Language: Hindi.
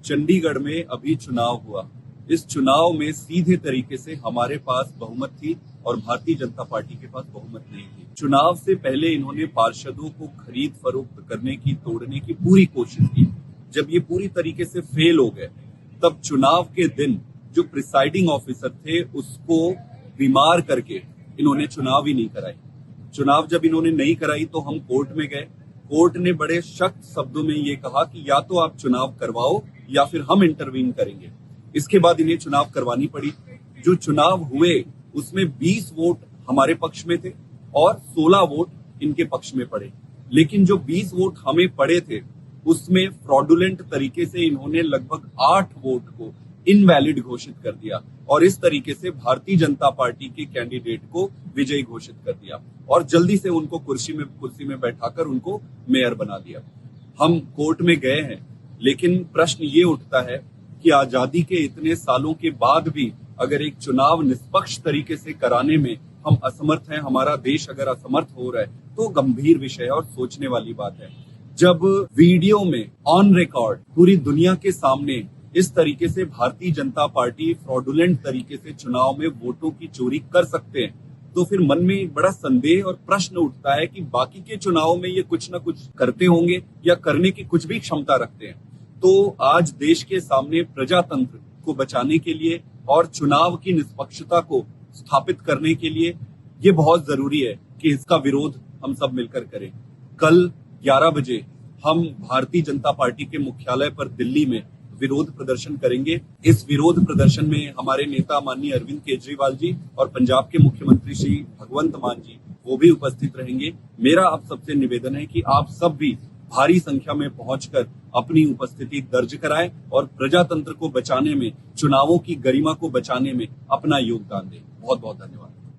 चंडीगढ़ में अभी चुनाव हुआ। इस चुनाव में सीधे तरीके से हमारे पास बहुमत थी और भारतीय जनता पार्टी के पास बहुमत नहीं थी। चुनाव से पहले इन्होंने पार्षदों को खरीद फरोख्त करने की, तोड़ने की पूरी कोशिश की। जब ये पूरी तरीके से फेल हो गए, तब चुनाव के दिन जो प्रिसाइडिंग ऑफिसर थे उसको बीमार करके इन्होंने चुनाव ही नहीं कराई। चुनाव जब इन्होंने नहीं कराई तो हम कोर्ट में गए। कोर्ट ने बड़े सख्त शब्दों में ये कहा कि या तो आप चुनाव करवाओ या फिर हम इंटरवीन करेंगे। इसके बाद इन्हें चुनाव करवानी पड़ी। जो चुनाव हुए उसमें 20 वोट हमारे पक्ष में थे और 16 वोट इनके पक्ष में पड़े। लेकिन जो 20 वोट हमें पड़े थे उसमें फ्रॉडुलेंट तरीके से इन्होंने लगभग 8 वोट को इनवैलिड घोषित कर दिया और इस तरीके से भारतीय जनता पार्टी के कैंडिडेट को विजयी घोषित कर दिया और जल्दी से उनको कुर्सी में बैठाकर उनको मेयर बना दिया। हम कोर्ट में गए हैं, लेकिन प्रश्न ये उठता है कि आजादी के इतने सालों के बाद भी अगर एक चुनाव निष्पक्ष तरीके से कराने में हम असमर्थ हैं, हमारा देश अगर असमर्थ हो रहा है, तो गंभीर विषय और सोचने वाली बात है। जब वीडियो में ऑन रिकॉर्ड पूरी दुनिया के सामने इस तरीके से भारतीय जनता पार्टी फ्रॉडुलेंट तरीके से चुनाव में वोटों की चोरी कर सकते हैं, तो फिर मन में एक बड़ा संदेह और प्रश्न उठता है कि बाकी के चुनावों में ये कुछ ना कुछ करते होंगे या करने की कुछ भी क्षमता रखते हैं। तो आज देश के सामने प्रजातंत्र को बचाने के लिए और चुनाव की निष्पक्षता को स्थापित करने के लिए ये बहुत जरूरी है कि इसका विरोध हम सब मिलकर करें। कल 11 बजे हम भारतीय जनता पार्टी के मुख्यालय पर दिल्ली में विरोध प्रदर्शन करेंगे। इस विरोध प्रदर्शन में हमारे नेता माननीय अरविंद केजरीवाल जी और पंजाब के मुख्यमंत्री श्री भगवंत मान जी वो भी उपस्थित रहेंगे। मेरा आप सबसे निवेदन है कि आप सब भी भारी संख्या में पहुंचकर अपनी उपस्थिति दर्ज कराएं और प्रजातंत्र को बचाने में, चुनावों की गरिमा को बचाने में अपना योगदान दें। बहुत बहुत धन्यवाद।